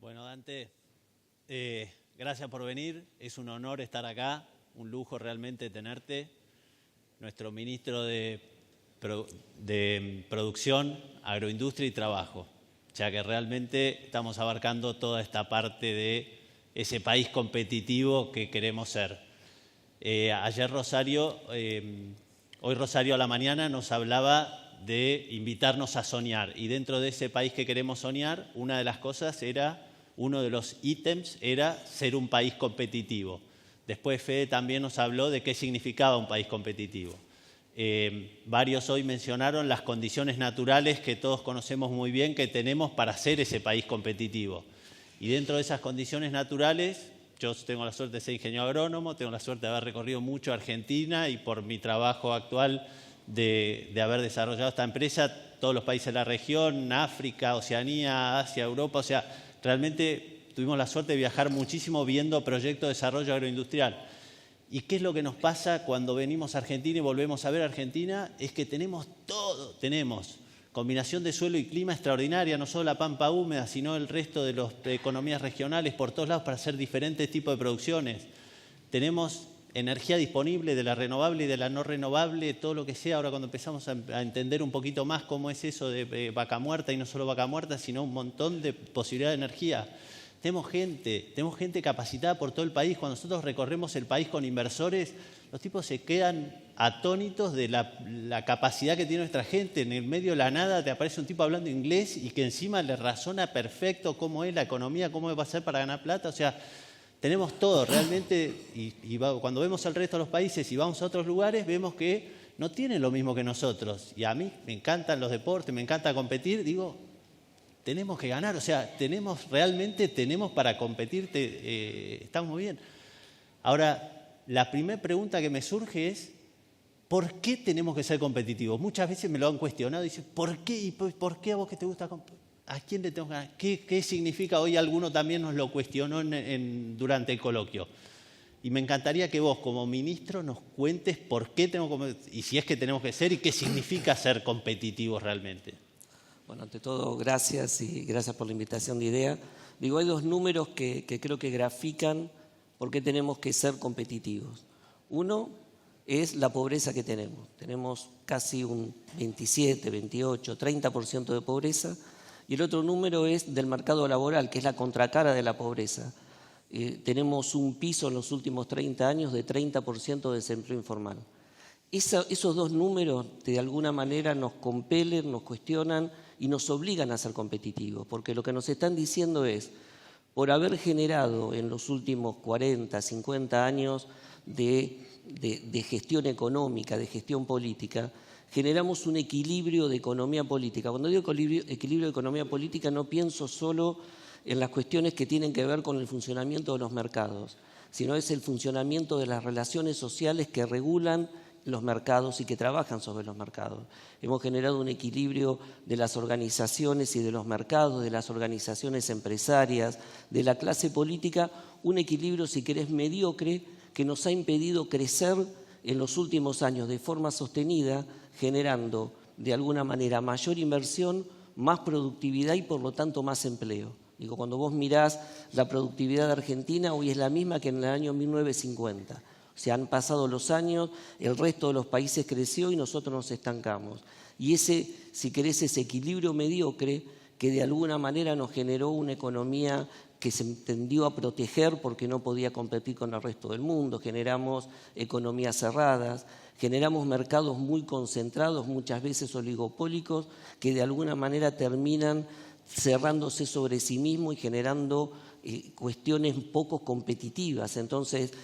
Bueno, Dante, gracias por venir. Es un honor estar acá, un lujo realmente tenerte. Nuestro ministro de Producción, Agroindustria y Trabajo, ya que realmente estamos abarcando toda esta parte de ese país competitivo que queremos ser. Ayer hoy Rosario a la mañana nos hablaba de invitarnos a soñar, y dentro de ese país que queremos soñar, una de las cosas era, uno de los ítems era ser un país competitivo. Después Fede también nos habló de qué significaba un país competitivo. Varios hoy mencionaron las condiciones naturales que todos conocemos muy bien que tenemos para ser ese país competitivo. Y dentro de esas condiciones naturales, yo tengo la suerte de ser ingeniero agrónomo, tengo la suerte de haber recorrido mucho Argentina y por mi trabajo actual de haber desarrollado esta empresa, todos los países de la región, África, Oceanía, Asia, Europa, o sea, realmente tuvimos la suerte de viajar muchísimo viendo proyectos de desarrollo agroindustrial. ¿Y qué es lo que nos pasa cuando venimos a Argentina y volvemos a ver Argentina? Es que tenemos todo, tenemos combinación de suelo y clima extraordinaria, no solo la pampa húmeda, sino el resto de las economías regionales por todos lados para hacer diferentes tipos de producciones. Tenemos energía disponible de la renovable y de la no renovable, todo lo que sea. Ahora cuando empezamos a entender un poquito más cómo es eso de vaca muerta, y no solo vaca muerta, sino un montón de posibilidades de energía. Tenemos gente capacitada por todo el país. Cuando nosotros recorremos el país con inversores, los tipos se quedan atónitos de la capacidad que tiene nuestra gente. En el medio de la nada te aparece un tipo hablando inglés y que encima le razona perfecto cómo es la economía, cómo va a ser para ganar plata. O sea, tenemos todo realmente, y cuando vemos al resto de los países y vamos a otros lugares, vemos que no tienen lo mismo que nosotros. Y a mí me encantan los deportes, me encanta competir, digo, tenemos que ganar, o sea, realmente tenemos para competir, estamos muy bien. Ahora, la primera pregunta que me surge es, ¿por qué tenemos que ser competitivos? Muchas veces me lo han cuestionado y dicen, ¿por qué? ¿Y por qué a vos que te gusta competir? ¿A quién le tengo que ganar? ¿Qué significa? Hoy alguno también nos lo cuestionó durante el coloquio. Y me encantaría que vos, como ministro, nos cuentes por qué tenemos que, y si es que tenemos que ser, y qué significa ser competitivos realmente. Bueno, ante todo, gracias y gracias por la invitación de IDEA. Digo, hay dos números que creo que grafican por qué tenemos que ser competitivos. Uno es la pobreza que tenemos. Tenemos casi un 27, 28, 30% de pobreza. Y el otro número es del mercado laboral, que es la contracara de la pobreza. Tenemos un piso en los últimos 30 años de 30% de desempleo informal. Esos dos números de alguna manera nos compelen, nos cuestionan y nos obligan a ser competitivos, porque lo que nos están diciendo es, por haber generado en los últimos 40, 50 años de gestión económica, de gestión política, generamos un equilibrio de economía política. Cuando digo equilibrio de economía política no pienso solo en las cuestiones que tienen que ver con el funcionamiento de los mercados, sino es el funcionamiento de las relaciones sociales que regulan los mercados y que trabajan sobre los mercados. Hemos generado un equilibrio de las organizaciones y de los mercados, de las organizaciones empresarias, de la clase política, un equilibrio, si querés, mediocre, que nos ha impedido crecer en los últimos años de forma sostenida, generando de alguna manera mayor inversión, más productividad y por lo tanto más empleo. Digo, cuando vos mirás la productividad de Argentina, hoy es la misma que en el año 1950. O sea, han pasado los años, el resto de los países creció y nosotros nos estancamos. Y ese, si querés, ese equilibrio mediocre que de alguna manera nos generó una economía que se tendió a proteger porque no podía competir con el resto del mundo. Generamos economías cerradas, generamos mercados muy concentrados, muchas veces oligopólicos, que de alguna manera terminan cerrándose sobre sí mismos y generando cuestiones poco competitivas. Entonces,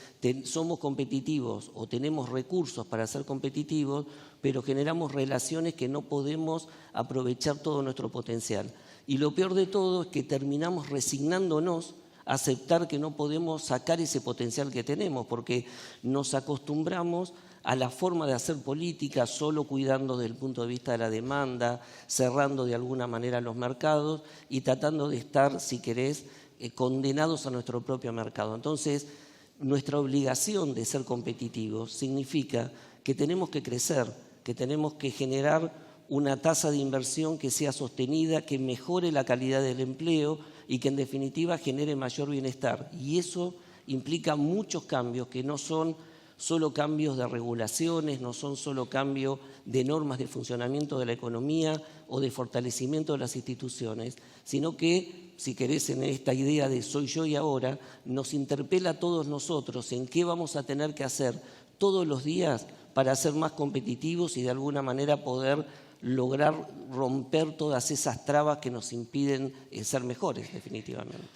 somos competitivos o tenemos recursos para ser competitivos, pero generamos relaciones que no podemos aprovechar todo nuestro potencial. Y lo peor de todo es que terminamos resignándonos a aceptar que no podemos sacar ese potencial que tenemos, porque nos acostumbramos a la forma de hacer política solo cuidando desde el punto de vista de la demanda, cerrando de alguna manera los mercados y tratando de estar, si querés, condenados a nuestro propio mercado. Entonces, nuestra obligación de ser competitivos significa que tenemos que crecer, que tenemos que generar una tasa de inversión que sea sostenida, que mejore la calidad del empleo y que en definitiva genere mayor bienestar. Y eso implica muchos cambios que no son solo cambios de regulaciones, no son solo cambios de normas de funcionamiento de la economía o de fortalecimiento de las instituciones, sino que, si querés, en esta idea de soy yo y ahora, nos interpela a todos nosotros en qué vamos a tener que hacer todos los días para ser más competitivos y de alguna manera poder lograr romper todas esas trabas que nos impiden ser mejores, definitivamente.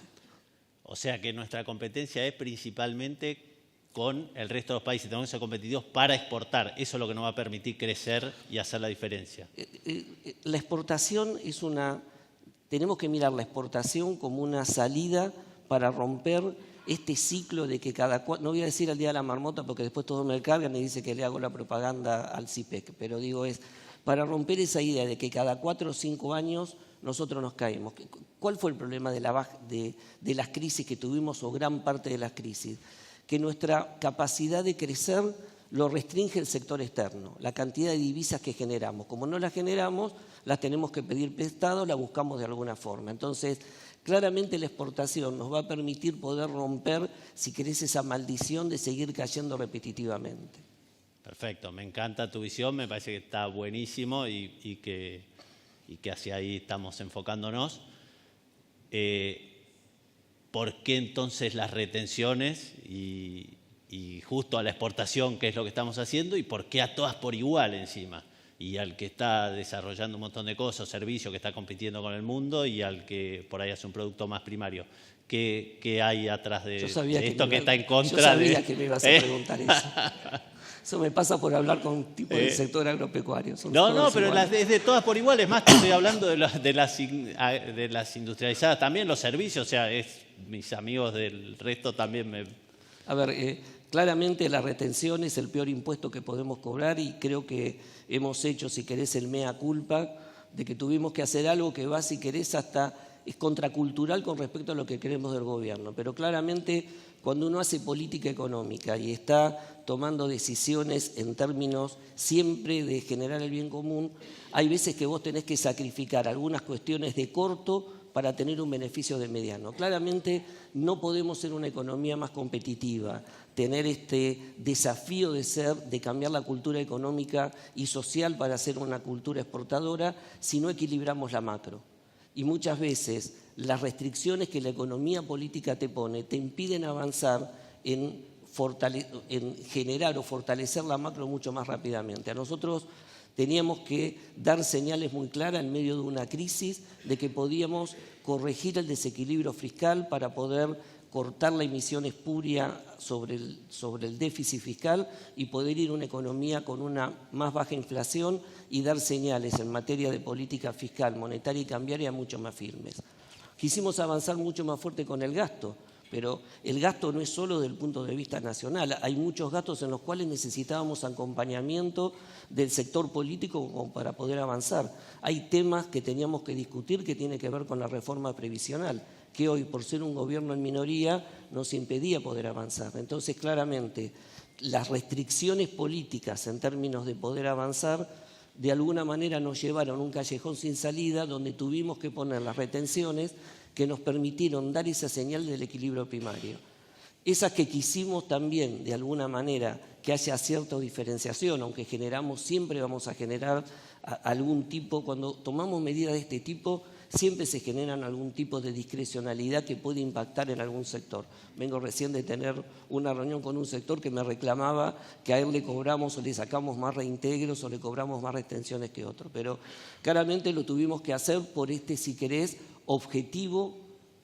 O sea que nuestra competencia es principalmente con el resto de los países, tenemos que ser competitivos para exportar. Eso es lo que nos va a permitir crecer y hacer la diferencia. La exportación es tenemos que mirar la exportación como una salida para romper este ciclo de que no voy a decir el Día de la Marmota porque después todos me cargan y dicen que le hago la propaganda al CIPEC, pero digo para romper esa idea de que cada 4 o 5 años nosotros nos caemos. ¿Cuál fue el problema de las crisis que tuvimos o gran parte de las crisis? Que nuestra capacidad de crecer lo restringe el sector externo, la cantidad de divisas que generamos. Como no las generamos, las tenemos que pedir prestado, las buscamos de alguna forma. Entonces, claramente la exportación nos va a permitir poder romper, si querés, esa maldición de seguir cayendo repetitivamente. Perfecto, me encanta tu visión, me parece que está buenísimo y que hacia ahí estamos enfocándonos. ¿Por qué entonces las retenciones y justo a la exportación, que es lo que estamos haciendo, y por qué a todas por igual encima? Y al que está desarrollando un montón de cosas, servicios, que está compitiendo con el mundo, y al que por ahí hace un producto más primario. ¿Qué hay atrás de esto que está en contra? Yo sabía que me ibas a preguntar eso. Eso me pasa por hablar con tipos del sector agropecuario. No, pero es de todas por igual. Es más, que estoy hablando de las industrializadas también, los servicios. O sea, mis amigos del resto también me... A ver, claramente la retención es el peor impuesto que podemos cobrar y creo que hemos hecho, si querés, el mea culpa de que tuvimos que hacer algo que va, si querés, hasta es contracultural con respecto a lo que queremos del gobierno. Pero claramente cuando uno hace política económica y está tomando decisiones en términos siempre de generar el bien común, hay veces que vos tenés que sacrificar algunas cuestiones de corto para tener un beneficio de mediano. Claramente no podemos ser una economía más competitiva, tener este desafío de cambiar la cultura económica y social para ser una cultura exportadora si no equilibramos la macro. Y muchas veces las restricciones que la economía política te pone te impiden avanzar en generar o fortalecer la macro mucho más rápidamente. A nosotros teníamos que dar señales muy claras en medio de una crisis de que podíamos corregir el desequilibrio fiscal para poder cortar la emisión espuria sobre el déficit fiscal y poder ir a una economía con una más baja inflación y dar señales en materia de política fiscal, monetaria y cambiaria mucho más firmes. Quisimos avanzar mucho más fuerte con el gasto, pero el gasto no es solo desde el punto de vista nacional. Hay muchos gastos en los cuales necesitábamos acompañamiento del sector político como para poder avanzar. Hay temas que teníamos que discutir que tienen que ver con la reforma previsional, que hoy, por ser un gobierno en minoría, nos impedía poder avanzar. Entonces, claramente, las restricciones políticas en términos de poder avanzar, de alguna manera nos llevaron a un callejón sin salida donde tuvimos que poner las retenciones que nos permitieron dar esa señal del equilibrio primario. Esas que quisimos también, de alguna manera, que haya cierta diferenciación, aunque siempre vamos a generar algún tipo, cuando tomamos medidas de este tipo, siempre se generan algún tipo de discrecionalidad que puede impactar en algún sector. Vengo recién de tener una reunión con un sector que me reclamaba que a él le cobramos o le sacamos más reintegros o le cobramos más retenciones que otro. Pero claramente lo tuvimos que hacer por si querés, objetivo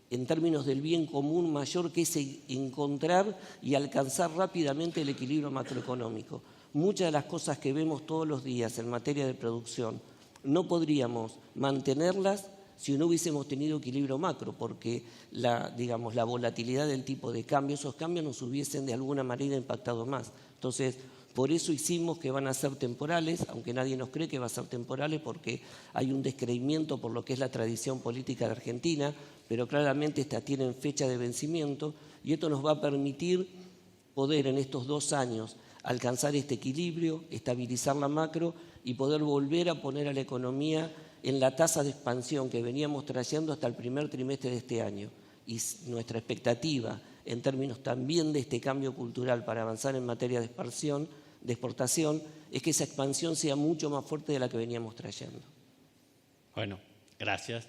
en términos del bien común mayor, que es encontrar y alcanzar rápidamente el equilibrio macroeconómico. Muchas de las cosas que vemos todos los días en materia de producción no podríamos mantenerlas si no hubiésemos tenido equilibrio macro, porque la volatilidad del tipo de cambio, esos cambios nos hubiesen de alguna manera impactado más. Entonces, por eso hicimos que van a ser temporales, aunque nadie nos cree que va a ser temporales, porque hay un descreimiento por lo que es la tradición política de Argentina, pero claramente estas tienen fecha de vencimiento y esto nos va a permitir poder en estos 2 años alcanzar este equilibrio, estabilizar la macro y poder volver a poner a la economía en la tasa de expansión que veníamos trayendo hasta el primer trimestre de este año. Y nuestra expectativa en términos también de este cambio cultural para avanzar en materia de exportación, es que esa expansión sea mucho más fuerte de la que veníamos trayendo. Bueno, gracias.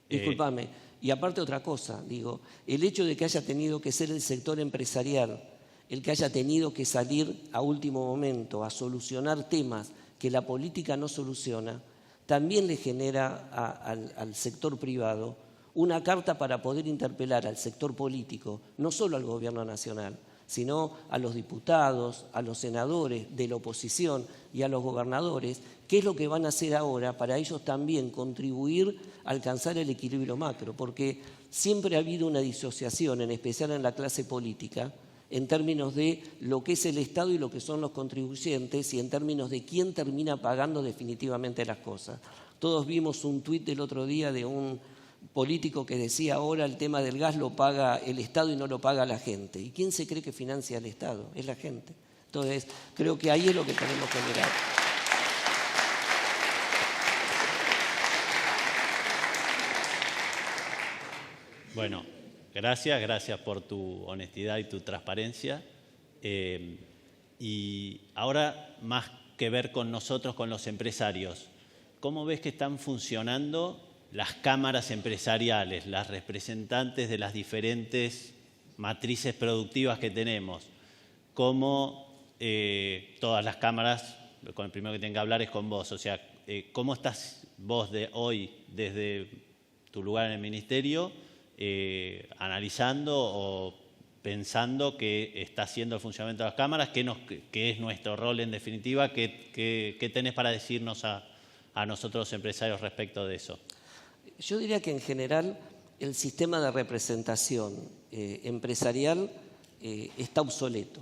Discúlpame. Y aparte otra cosa, digo, el hecho de que haya tenido que ser el sector empresarial el que haya tenido que salir a último momento a solucionar temas que la política no soluciona, también le genera al sector privado una carta para poder interpelar al sector político, no solo al gobierno nacional, sino a los diputados, a los senadores de la oposición y a los gobernadores, qué es lo que van a hacer ahora para ellos también contribuir a alcanzar el equilibrio macro, porque siempre ha habido una disociación, en especial en la clase política, en términos de lo que es el Estado y lo que son los contribuyentes y en términos de quién termina pagando definitivamente las cosas. Todos vimos un tuit del otro día de un político que decía ahora el tema del gas lo paga el Estado y no lo paga la gente. ¿Y quién se cree que financia al Estado? Es la gente. Entonces, creo que ahí es lo que tenemos que mirar. Bueno, gracias por tu honestidad y tu transparencia. Y ahora, más que ver con nosotros, con los empresarios, ¿cómo ves que están funcionando las cámaras empresariales, las representantes de las diferentes matrices productivas que tenemos? ¿Cómo todas las cámaras, con el primero que tenga que hablar es con vos, o sea, ¿cómo estás vos hoy desde tu lugar en el ministerio analizando o pensando qué está haciendo el funcionamiento de las cámaras, qué es nuestro rol en definitiva, qué tenés para decirnos a nosotros los empresarios respecto de eso? Yo diría que en general el sistema de representación empresarial está obsoleto,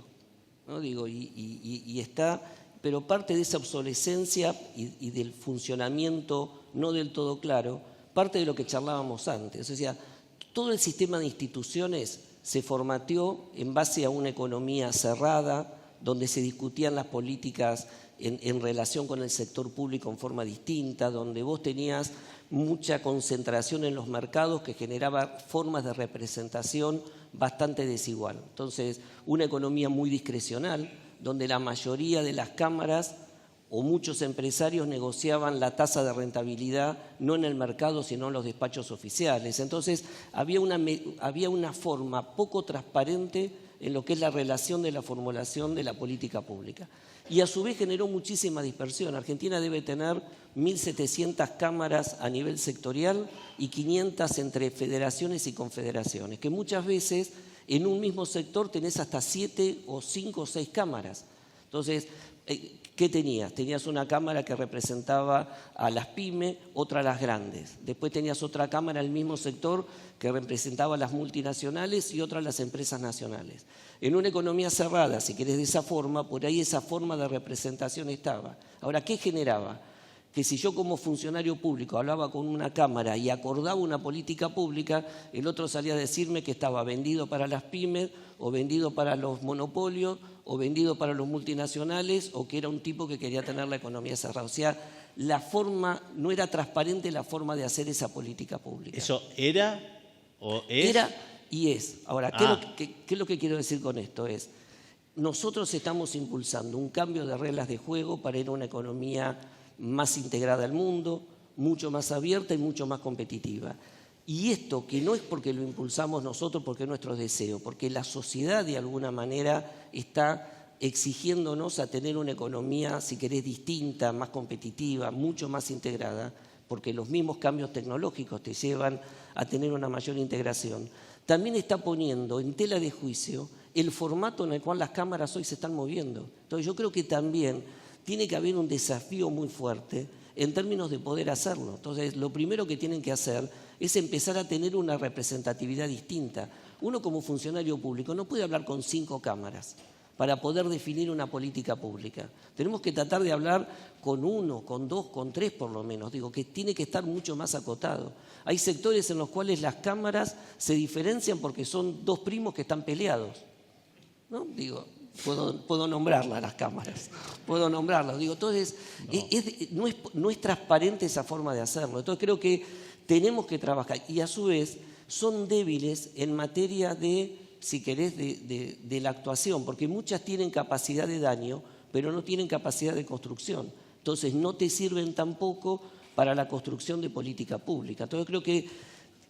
¿no? Digo, y está, pero parte de esa obsolescencia y del funcionamiento no del todo claro, parte de lo que charlábamos antes. O sea, todo el sistema de instituciones se formateó en base a una economía cerrada, donde se discutían las políticas en relación con el sector público en forma distinta, donde vos tenías mucha concentración en los mercados que generaba formas de representación bastante desigual. Entonces, una economía muy discrecional, donde la mayoría de las cámaras o muchos empresarios negociaban la tasa de rentabilidad no en el mercado, sino en los despachos oficiales. Entonces, había una forma poco transparente en lo que es la relación de la formulación de la política pública. Y a su vez generó muchísima dispersión. Argentina debe tener 1.700 cámaras a nivel sectorial y 500 entre federaciones y confederaciones, que muchas veces en un mismo sector tenés hasta 7 o 5 o 6 cámaras. Entonces, ¿qué tenías? Tenías una cámara que representaba a las pymes, otra a las grandes. Después tenías otra cámara del mismo sector que representaba a las multinacionales y otra a las empresas nacionales. En una economía cerrada, si querés de esa forma, por ahí esa forma de representación estaba. Ahora, ¿qué generaba? Que si yo como funcionario público hablaba con una cámara y acordaba una política pública, el otro salía a decirme que estaba vendido para las pymes o vendido para los monopolios o vendido para los multinacionales o que era un tipo que quería tener la economía cerrada. O sea, la forma, no era transparente la forma de hacer esa política pública. ¿Eso era o es? Era y es. Ahora, ¿qué es lo que quiero decir con esto? Es, nosotros estamos impulsando un cambio de reglas de juego para ir a una economía más integrada al mundo, mucho más abierta y mucho más competitiva. Y esto que no es porque lo impulsamos nosotros, porque es nuestro deseo, porque la sociedad de alguna manera está exigiéndonos a tener una economía, si querés, distinta, más competitiva, mucho más integrada, porque los mismos cambios tecnológicos te llevan a tener una mayor integración. También está poniendo en tela de juicio el formato en el cual las cámaras hoy se están moviendo. Entonces yo creo que también tiene que haber un desafío muy fuerte en términos de poder hacerlo. Entonces, lo primero que tienen que hacer es empezar a tener una representatividad distinta. Uno como funcionario público no puede hablar con 5 cámaras para poder definir una política pública. Tenemos que tratar de hablar con 1, con 2, con 3 por lo menos. Digo, que tiene que estar mucho más acotado. Hay sectores en los cuales las cámaras se diferencian porque son 2 primos que están peleados, ¿no? Digo, puedo nombrarlas las cámaras, puedo nombrarlas. Digo, entonces, no es transparente esa forma de hacerlo. Entonces creo que tenemos que trabajar y a su vez son débiles en materia de, si querés, de la actuación, porque muchas tienen capacidad de daño, pero no tienen capacidad de construcción. Entonces no te sirven tampoco para la construcción de política pública. Entonces creo que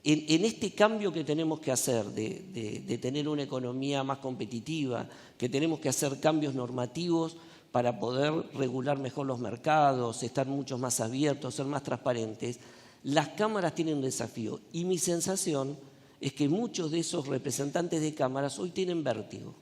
en este cambio que tenemos que hacer de tener una economía más competitiva, que tenemos que hacer cambios normativos para poder regular mejor los mercados, estar mucho más abiertos, ser más transparentes, las cámaras tienen un desafío. Y mi sensación es que muchos de esos representantes de cámaras hoy tienen vértigo,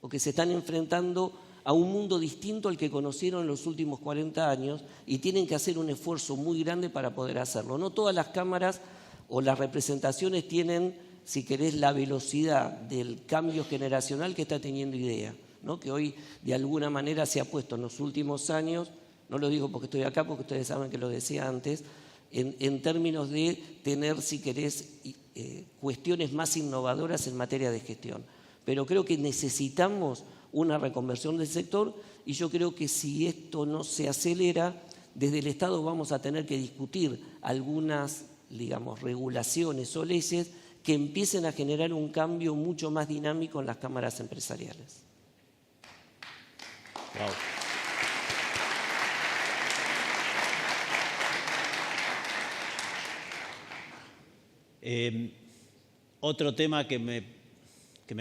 porque se están enfrentando a un mundo distinto al que conocieron en los últimos 40 años y tienen que hacer un esfuerzo muy grande para poder hacerlo. No todas las cámaras o las representaciones tienen, si querés, la velocidad del cambio generacional que está teniendo IDEA, ¿no? Que hoy de alguna manera se ha puesto en los últimos años, no lo digo porque estoy acá, porque ustedes saben que lo decía antes, en términos de tener, si querés, cuestiones más innovadoras en materia de gestión. Pero creo que necesitamos una reconversión del sector y yo creo que si esto no se acelera, desde el Estado vamos a tener que discutir algunas, digamos, regulaciones o leyes que empiecen a generar un cambio mucho más dinámico en las cámaras empresariales. Wow. Otro tema que me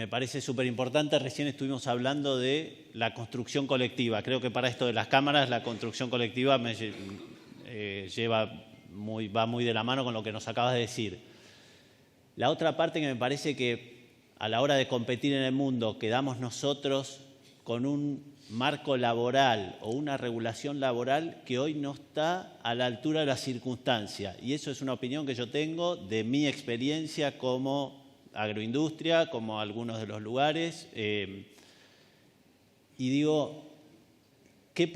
parece súper importante, recién estuvimos hablando de la construcción colectiva. Creo que para esto de las cámaras, la construcción colectiva va muy de la mano con lo que nos acabas de decir. La otra parte que me parece que a la hora de competir en el mundo quedamos nosotros con un marco laboral o una regulación laboral que hoy no está a la altura de las circunstancias. Y eso es una opinión que yo tengo de mi experiencia como agroindustria, como algunos de los lugares. Y digo, ¿qué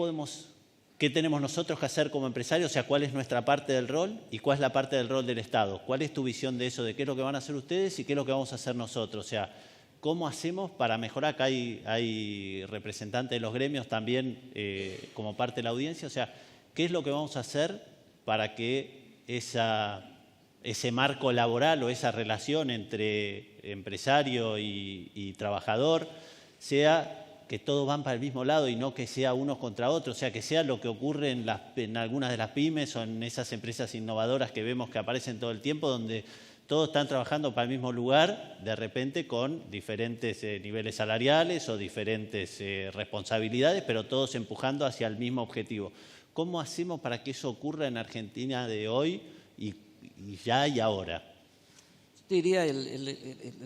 tenemos nosotros que hacer como empresarios? O sea, ¿cuál es nuestra parte del rol y cuál es la parte del rol del Estado? ¿Cuál es tu visión de eso, de qué es lo que van a hacer ustedes y qué es lo que vamos a hacer nosotros? O sea, ¿cómo hacemos para mejorar? Acá hay representantes de los gremios también como parte de la audiencia. O sea, ¿qué es lo que vamos a hacer para que ese marco laboral o esa relación entre empresario y trabajador sea que todos van para el mismo lado y no que sea unos contra otros? O sea, que sea lo que ocurre en algunas de las pymes o en esas empresas innovadoras que vemos que aparecen todo el tiempo, donde todos están trabajando para el mismo lugar, de repente con diferentes niveles salariales o diferentes responsabilidades, pero todos empujando hacia el mismo objetivo. ¿Cómo hacemos para que eso ocurra en Argentina de hoy y ya y ahora? Yo diría,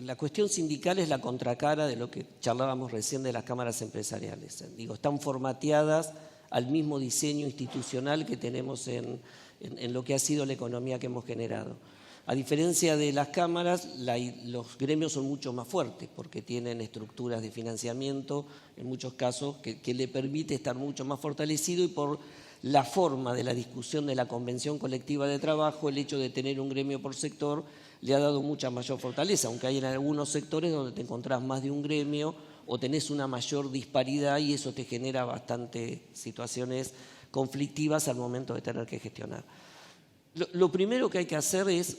la cuestión sindical es la contracara de lo que charlábamos recién de las cámaras empresariales. Digo, están formateadas al mismo diseño institucional que tenemos en lo que ha sido la economía que hemos generado. A diferencia de las cámaras, los gremios son mucho más fuertes porque tienen estructuras de financiamiento, en muchos casos, que le permite estar mucho más fortalecido, y por la forma de la discusión de la convención colectiva de trabajo, el hecho de tener un gremio por sector le ha dado mucha mayor fortaleza, aunque hay en algunos sectores donde te encontrás más de un gremio o tenés una mayor disparidad y eso te genera bastante situaciones conflictivas al momento de tener que gestionar. Lo primero que hay que hacer es,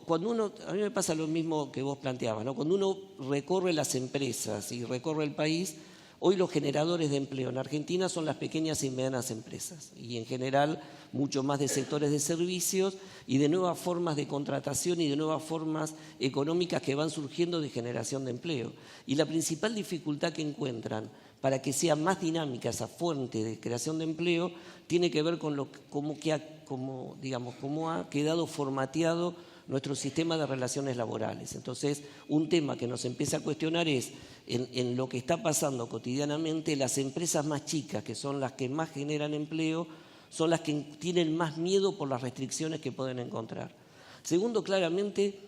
cuando uno, a mí me pasa lo mismo que vos planteabas, ¿no? Cuando uno recorre las empresas y recorre el país, hoy los generadores de empleo en Argentina son las pequeñas y medianas empresas y en general mucho más de sectores de servicios y de nuevas formas de contratación y de nuevas formas económicas que van surgiendo de generación de empleo. Y la principal dificultad que encuentran para que sea más dinámica esa fuente de creación de empleo tiene que ver con cómo ha quedado formateado nuestro sistema de relaciones laborales. Entonces, un tema que nos empieza a cuestionar es, en lo que está pasando cotidianamente, las empresas más chicas, que son las que más generan empleo, son las que tienen más miedo por las restricciones que pueden encontrar. Segundo, claramente,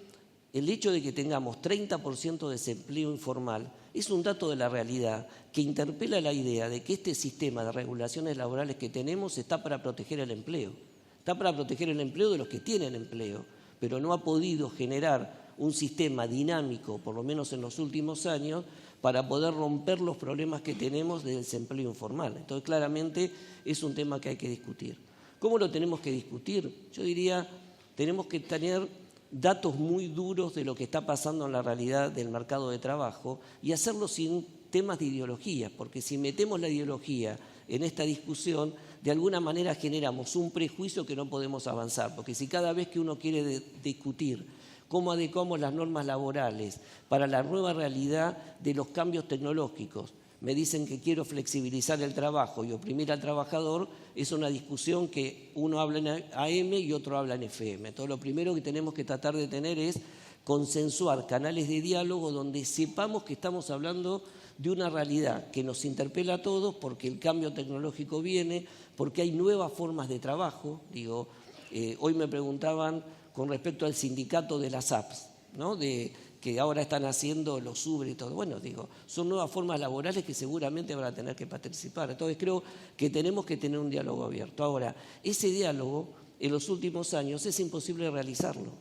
el hecho de que tengamos 30% de desempleo informal es un dato de la realidad que interpela la idea de que este sistema de regulaciones laborales que tenemos está para proteger el empleo. Está para proteger el empleo de los que tienen empleo, pero no ha podido generar un sistema dinámico, por lo menos en los últimos años, para poder romper los problemas que tenemos de desempleo informal. Entonces, claramente es un tema que hay que discutir. ¿Cómo lo tenemos que discutir? Yo diría, tenemos que tener datos muy duros de lo que está pasando en la realidad del mercado de trabajo y hacerlo sin temas de ideología, porque si metemos la ideología en esta discusión, de alguna manera generamos un prejuicio que no podemos avanzar, porque si cada vez que uno quiere discutir cómo adecuamos las normas laborales para la nueva realidad de los cambios tecnológicos, me dicen que quiero flexibilizar el trabajo y oprimir al trabajador, es una discusión que uno habla en AM y otro habla en FM. Entonces, lo primero que tenemos que tratar de tener es consensuar canales de diálogo donde sepamos que estamos hablando de una realidad que nos interpela a todos porque el cambio tecnológico viene, porque hay nuevas formas de trabajo. Hoy me preguntaban con respecto al sindicato de las apps, ¿no? Que ahora están haciendo los Uber y todo. Bueno, son nuevas formas laborales que seguramente van a tener que participar. Entonces creo que tenemos que tener un diálogo abierto. Ahora, ese diálogo en los últimos años es imposible realizarlo.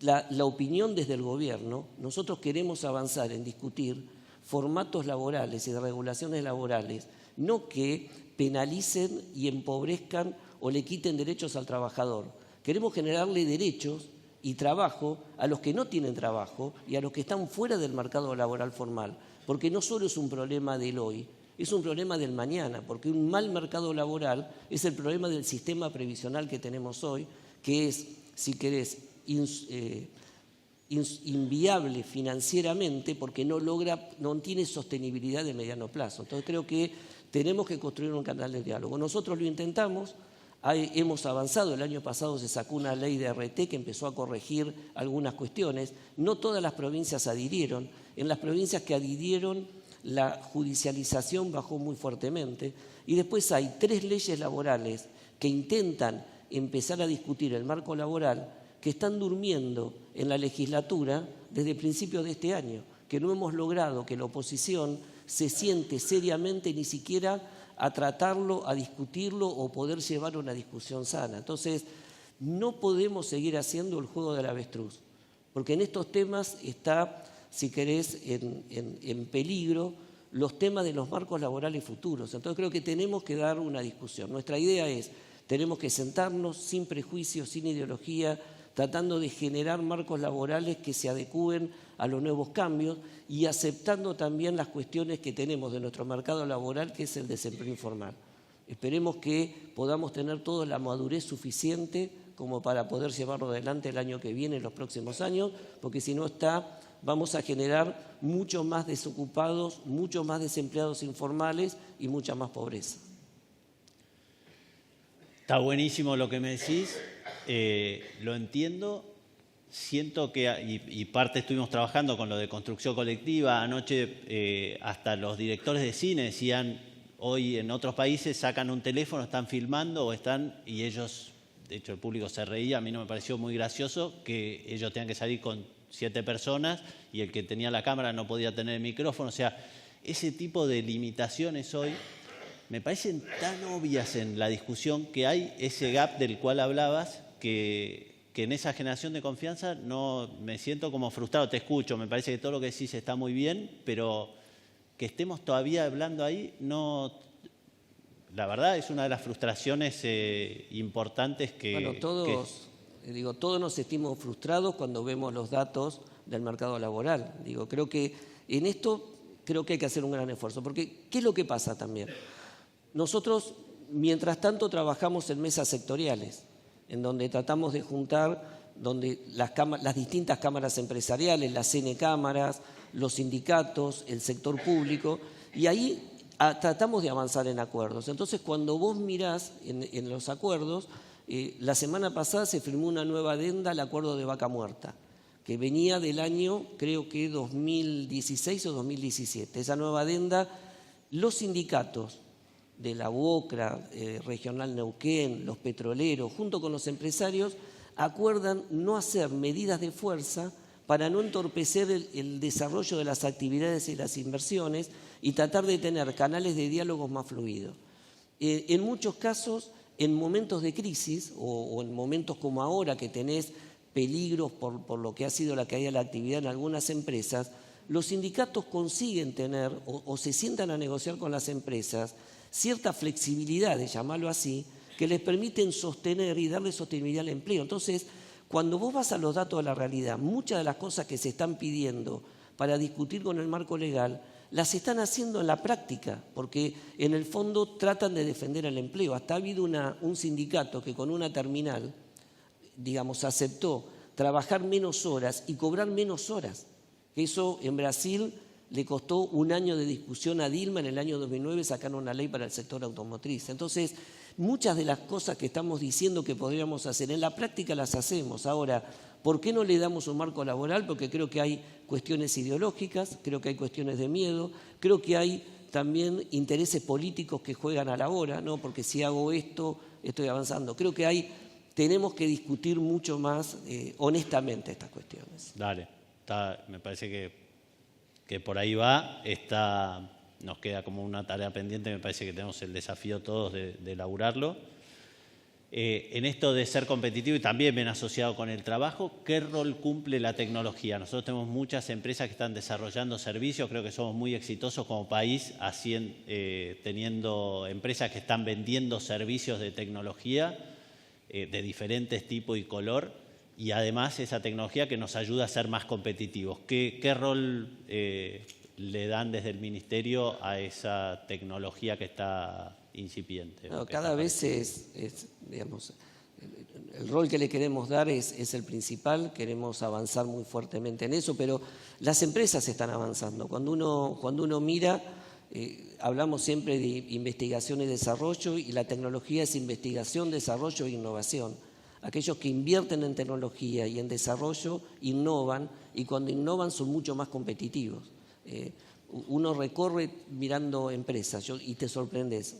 La opinión desde el gobierno, nosotros queremos avanzar en discutir formatos laborales y de regulaciones laborales, no que penalicen y empobrezcan o le quiten derechos al trabajador. Queremos generarle derechos y trabajo a los que no tienen trabajo y a los que están fuera del mercado laboral formal, porque no solo es un problema del hoy, es un problema del mañana, porque un mal mercado laboral es el problema del sistema previsional que tenemos hoy, que es, si querés, inviable financieramente porque no tiene sostenibilidad de mediano plazo. Entonces creo que tenemos que construir un canal de diálogo. Nosotros lo intentamos. Hemos avanzado, el año pasado se sacó una ley de RT que empezó a corregir algunas cuestiones. No todas las provincias adhirieron. En las provincias que adhirieron, la judicialización bajó muy fuertemente. Y después hay 3 leyes laborales que intentan empezar a discutir el marco laboral que están durmiendo en la legislatura desde principios de este año, que no hemos logrado que la oposición se siente seriamente ni siquiera a tratarlo, a discutirlo o poder llevar una discusión sana. Entonces, no podemos seguir haciendo el juego del avestruz, porque en estos temas está, si querés, en peligro los temas de los marcos laborales futuros. Entonces, creo que tenemos que dar una discusión. Nuestra idea es, tenemos que sentarnos sin prejuicios, sin ideología, tratando de generar marcos laborales que se adecúen a los nuevos cambios y aceptando también las cuestiones que tenemos de nuestro mercado laboral, que es el desempleo informal. Esperemos que podamos tener toda la madurez suficiente como para poder llevarlo adelante el año que viene, en los próximos años, porque si no vamos a generar muchos más desocupados, muchos más desempleados informales y mucha más pobreza. Está buenísimo lo que me decís. Lo entiendo, siento que, y parte estuvimos trabajando con lo de construcción colectiva, anoche hasta los directores de cine decían, hoy en otros países sacan un teléfono, están filmando y ellos, de hecho el público se reía, a mí no me pareció muy gracioso que ellos tengan que salir con 7 personas y el que tenía la cámara no podía tener el micrófono, o sea, ese tipo de limitaciones hoy me parecen tan obvias en la discusión que hay ese gap del cual hablabas, que en esa generación de confianza no me siento como frustrado. Te escucho, me parece que todo lo que decís está muy bien, pero que estemos todavía hablando ahí, no. La verdad es una de las frustraciones importantes que. Bueno, todos nos sentimos frustrados cuando vemos los datos del mercado laboral. Creo que en esto hay que hacer un gran esfuerzo, porque ¿qué es lo que pasa también? Nosotros, mientras tanto, trabajamos en mesas sectoriales, en donde tratamos de juntar las distintas cámaras empresariales, las CNCámaras, los sindicatos, el sector público, y ahí tratamos de avanzar en acuerdos. Entonces, cuando vos mirás en los acuerdos, la semana pasada se firmó una nueva adenda al acuerdo de Vaca Muerta, que venía del año, creo que 2016 o 2017. Esa nueva adenda, los sindicatos de la UOCRA, Regional Neuquén, los petroleros, junto con los empresarios, acuerdan no hacer medidas de fuerza para no entorpecer el desarrollo de las actividades y las inversiones y tratar de tener canales de diálogos más fluidos. En muchos casos, en momentos de crisis o en momentos como ahora que tenés peligros por lo que ha sido la caída de la actividad en algunas empresas, los sindicatos consiguen tener o se sientan a negociar con las empresas cierta flexibilidad, de llamarlo así, que les permiten sostener y darle sostenibilidad al empleo. Entonces, cuando vos vas a los datos de la realidad, muchas de las cosas que se están pidiendo para discutir con el marco legal, las están haciendo en la práctica, porque en el fondo tratan de defender el empleo. Hasta ha habido un sindicato que con una terminal, digamos, aceptó trabajar menos horas y cobrar menos horas. Eso en Brasil le costó un año de discusión a Dilma. En el año 2009 sacaron una ley para el sector automotriz. Entonces, muchas de las cosas que estamos diciendo que podríamos hacer, en la práctica las hacemos. Ahora, ¿por qué no le damos un marco laboral? Porque creo que hay cuestiones ideológicas, creo que hay cuestiones de miedo, creo que hay también intereses políticos que juegan a la hora, ¿no? Porque si hago esto, estoy avanzando. Creo que tenemos que discutir mucho más honestamente estas cuestiones. Dale, me parece que por ahí va. Nos queda como una tarea pendiente, me parece que tenemos el desafío todos de elaborarlo. En esto de ser competitivo y también bien asociado con el trabajo, ¿qué rol cumple la tecnología? Nosotros tenemos muchas empresas que están desarrollando servicios, creo que somos muy exitosos como país teniendo empresas que están vendiendo servicios de tecnología de diferentes tipos y color, y además esa tecnología que nos ayuda a ser más competitivos. ¿Qué rol le dan desde el Ministerio a esa tecnología que está incipiente? No, cada vez digamos, el rol que le queremos dar es el principal, queremos avanzar muy fuertemente en eso, pero las empresas están avanzando. Cuando uno mira, hablamos siempre de investigación y desarrollo, y la tecnología es investigación, desarrollo e innovación. Aquellos que invierten en tecnología y en desarrollo innovan, y cuando innovan son mucho más competitivos. Uno recorre mirando empresas y te sorprendes.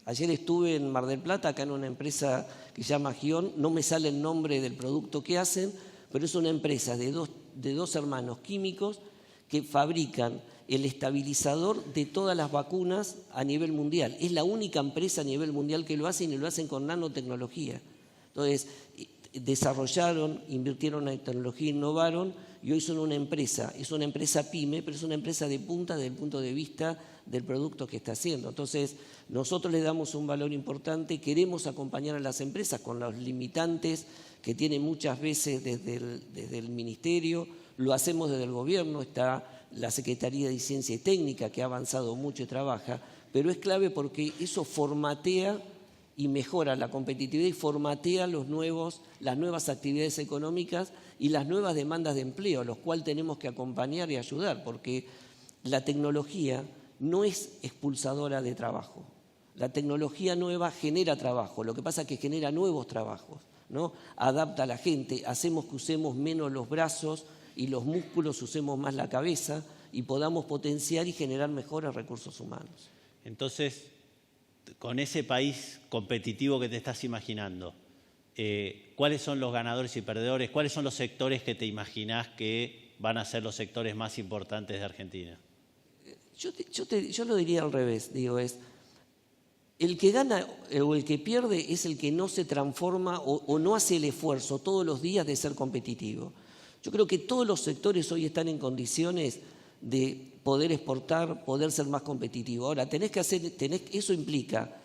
Ayer estuve en Mar del Plata, acá en una empresa que se llama Gion, no me sale el nombre del producto que hacen, pero es una empresa de dos hermanos químicos que fabrican el estabilizador de todas las vacunas a nivel mundial. Es la única empresa a nivel mundial que lo hacen, y lo hacen con nanotecnología. Entonces, desarrollaron, invirtieron en tecnología, innovaron, y hoy son una empresa. Es una empresa pyme, pero es una empresa de punta desde el punto de vista del producto que está haciendo. Entonces, nosotros le damos un valor importante, queremos acompañar a las empresas con los limitantes que tienen muchas veces desde el Ministerio, lo hacemos desde el Gobierno, está la Secretaría de Ciencia y Técnica que ha avanzado mucho y trabaja, pero es clave porque eso formatea y mejora la competitividad y formatea las nuevas actividades económicas y las nuevas demandas de empleo, a los cuales tenemos que acompañar y ayudar, porque la tecnología no es expulsadora de trabajo. La tecnología nueva genera trabajo, lo que pasa es que genera nuevos trabajos, ¿no? Adapta a la gente, hacemos que usemos menos los brazos y los músculos, usemos más la cabeza y podamos potenciar y generar mejores recursos humanos. Entonces, con ese país competitivo que te estás imaginando, ¿cuáles son los ganadores y perdedores? ¿Cuáles son los sectores que te imaginás que van a ser los sectores más importantes de Argentina? Yo lo diría al revés, el que gana o el que pierde es el que no se transforma o no hace el esfuerzo todos los días de ser competitivo. Yo creo que todos los sectores hoy están en condiciones de poder exportar, poder ser más competitivo. Ahora, eso implica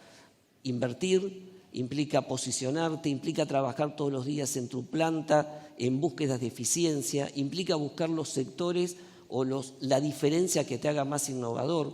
invertir, implica posicionarte, implica trabajar todos los días en tu planta, en búsquedas de eficiencia, implica buscar los sectores o la diferencia que te haga más innovador.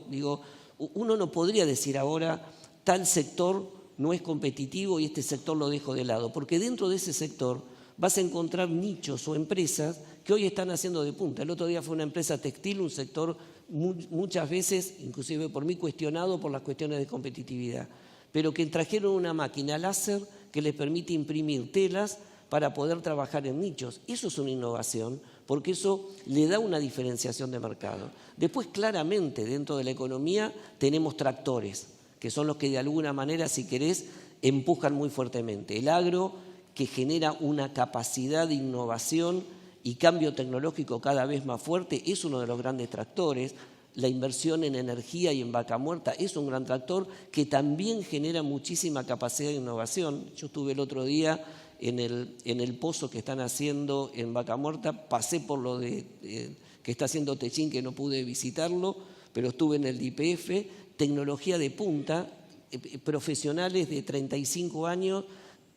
Uno no podría decir ahora tal sector no es competitivo y este sector lo dejo de lado, porque dentro de ese sector vas a encontrar nichos o empresas que hoy están haciendo de punta. El otro día fue una empresa textil, un sector muchas veces, inclusive por mí, cuestionado por las cuestiones de competitividad, pero que trajeron una máquina láser que les permite imprimir telas para poder trabajar en nichos. Eso es una innovación, porque eso le da una diferenciación de mercado. Después, claramente, dentro de la economía tenemos tractores, que son los que de alguna manera, si querés, empujan muy fuertemente. El agro, que genera una capacidad de innovación y cambio tecnológico cada vez más fuerte, es uno de los grandes tractores. La inversión en energía y en vaca muerta es un gran tractor que también genera muchísima capacidad de innovación. Yo estuve el otro día en el pozo que están haciendo en Vaca Muerta, pasé por lo que que está haciendo Techín, que no pude visitarlo, pero estuve en el YPF, tecnología de punta, profesionales de 35 años,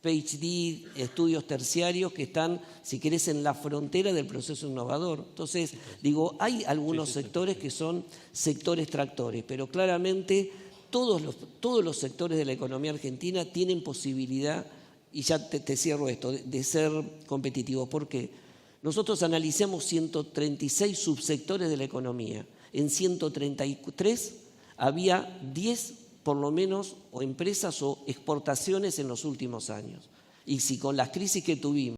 PhD, estudios terciarios que están, si querés, en la frontera del proceso innovador. Entonces, digo, hay algunos sectores que son sectores tractores, pero claramente todos los sectores de la economía argentina tienen posibilidad, y ya te cierro esto, de ser competitivos. ¿Por qué? Nosotros analizamos 136 subsectores de la economía. En 133 había 10 por lo menos o empresas o exportaciones en los últimos años. Y si con las crisis que tuvimos